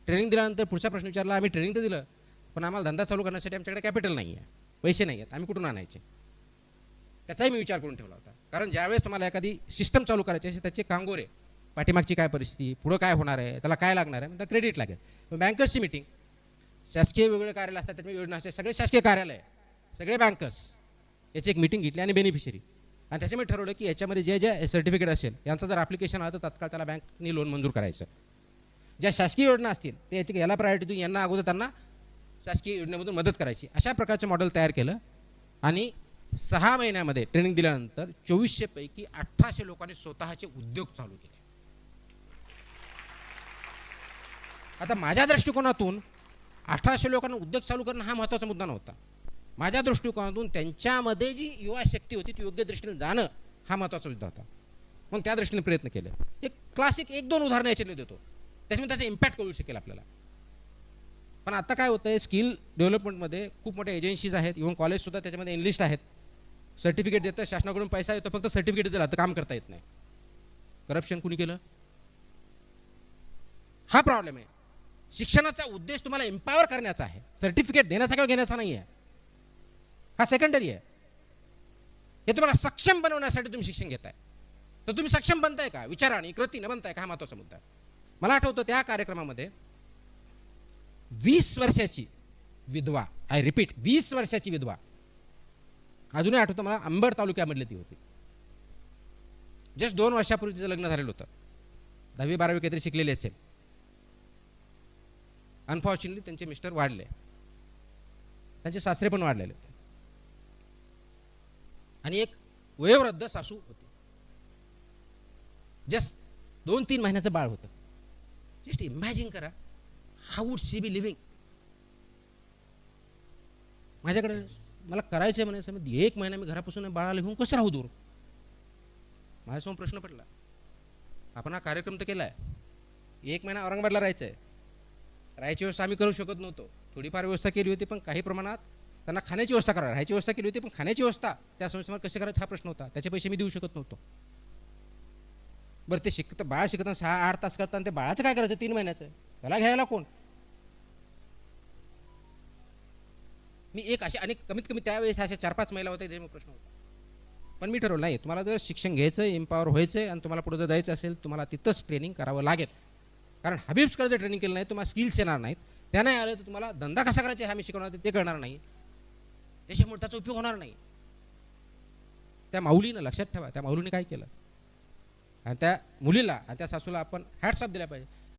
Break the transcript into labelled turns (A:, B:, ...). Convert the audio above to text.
A: Training दिल्यानंतर पुढचा प्रश्न विचारला, आम्ही ट्रेनिंग तर दिलं पण आम्हाला धंदा चालू करण्यासाठी आमच्याकडे कॅपिटल नाही आहे, पैसे नाही आहेत, आम्ही कुठून आणायचे? त्याचाही मी विचार करून ठेवला होता. कारण ज्यावेळेस तुम्हाला एखादी सिस्टम चालू करायची असेल त्याचे कांगोरे, पाठीमागची काय परिस्थिती, पुढं काय होणार आहे, त्याला काय लागणार आहे, तर क्रेडिट लागेल. मग बँकर्सची मीटिंग, शासकीय वेगवेगळे कार्यालय असतात, त्याची योजना असते, सगळे शासकीय कार्यालय, सगळे बँकर्स याची एक मीटिंग घेतली आणि बेनिफिशरी, आणि त्याच्यामध्ये ठरवलं की याच्यामध्ये जे जे सर्टिफिकेट असेल यांचं जर ॲप्लिकेशन आलं तर तत्काळ त्याला बँकनी लोन मंजूर करायचं. ज्या शासकीय योजना असतील ते याची याला प्रायोरिटी देऊन यांना अगोदर त्यांना शासकीय योजनेमधून मदत करायची. अशा प्रकारचं मॉडेल तयार केलं आणि 6 महिन्यामध्ये ट्रेनिंग दिल्यानंतर 2400 पैकी 1800 लोकांनी स्वतःचे उद्योग चालू केले. आता माझ्या दृष्टिकोनातून 1800 लोकांना उद्योग चालू करणं हा महत्त्वाचा मुद्दा नव्हता. माझ्या दृष्टिकोनातून त्यांच्यामध्ये जी युवा शक्ती होती ती योग्य दृष्टीने जाणं हा महत्त्वाचा मुद्दा होता. मग त्या दृष्टीने प्रयत्न केले. एक क्लासिक 1-2 उदाहरणं याच्यातले देतो, त्याच्यामुळे त्याचा इम्पॅक्ट कळू शकेल आपल्याला. पण आता काय होतं आहे, स्किल डेव्हलपमेंटमध्ये खूप मोठ्या एजन्सीज आहेत, इव्हन कॉलेजसुद्धा त्याच्यामध्ये इनलिस्ट आहेत. सर्टिफिकेट देतं, शासनाकडून पैसा येतो, फक्त सर्टिफिकेट दिला तर काम करता येत नाही. करप्शन कुणी केलं? हा प्रॉब्लेम आहे. शिक्षणाचा उद्देश तुम्हाला एम्पावर करण्याचा आहे, सर्टिफिकेट देण्याचा किंवा घेण्याचा नाही आहे. हा सेकंडरी आहे. हे तुम्हाला सक्षम बनवण्यासाठी तुम्ही शिक्षण घेताय, तर तुम्ही सक्षम बनताय का, विचाराने कृतीने बनताय का, हा महत्त्वाचा मुद्दा आहे. मला आठवतं त्या कार्यक्रमामध्ये 20 वर्षाची विधवा, आय रिपीट 20 वर्षाची विधवा, अजूनही आठवतं मला, अंबड तालुक्यामधली ती होती. जस्ट 2 वर्षापूर्वी तिचं लग्न झालेलं होतं. 10वी-12वी काहीतरी शिकलेले असेल. अनफॉर्च्युनेटली त्यांचे मिस्टर वाढले, त्यांचे सासरे पण वाढलेले होते आणि एक वयोवृद्ध सासू होती. जस्ट 2-3 महिन्याचं बाळ होतं. जस्ट इमॅजिन करा, how would she be living. माझ्याकडे मला करायचं आहे म्हणायचं, 1 महिना मी घरापासून बाळाला घेऊन कसं राहू दूर. माझ्यासमोर प्रश्न पडला. आपण हा कार्यक्रम तर केला आहे, 1 महिना औरंगाबादला राहायचं आहे, राहायची व्यवस्था आम्ही करू शकत नव्हतो. थोडीफार व्यवस्था केली होती, पण काही प्रमाणात त्यांना खाण्याची व्यवस्था करा, राहायची व्यवस्था केली होती, पण खाण्याची व्यवस्था त्या संस्थेवर कशी करायची हा प्रश्न होता. त्याचे पैसे मी देऊ शकत नव्हतो. बरं, ते शिकतं बाळ शिकताना 6-8 तास करताना ते बाळाचं काय करायचं 3 महिन्याचं, त्याला घ्यायला कोण? मी एक असे आणि कमीत कमी त्यावेळेस अशा 4-5 महिला होत्या, त्याच्यामुळे प्रश्न होता. पण मी ठरवलं नाही, तुम्हाला जर शिक्षण घ्यायचं आहे, एम्पॉवर व्हायचं आहे आणि तुम्हाला पुढे जर जायचं असेल, तुम्हाला तिथंच ट्रेनिंग करावं लागेल. कारण हबीब्सकडे जर ट्रेनिंग केलं नाही, तुम्हाला स्किल्स येणार नाहीत, त्या नाही आलं तर तुम्हाला धंदा कसा करायचा हा मी शिकवणार ते कळणार नाही, त्याच्यामुळे त्याचा उपयोग होणार नाही. त्या माऊलीनं लक्षात ठेवा, त्या माऊलीने काय केलं, आणि त्या मुलीला आणि त्या सासूला आपण हॅट्स ऑफ दिल्या पाहिजे.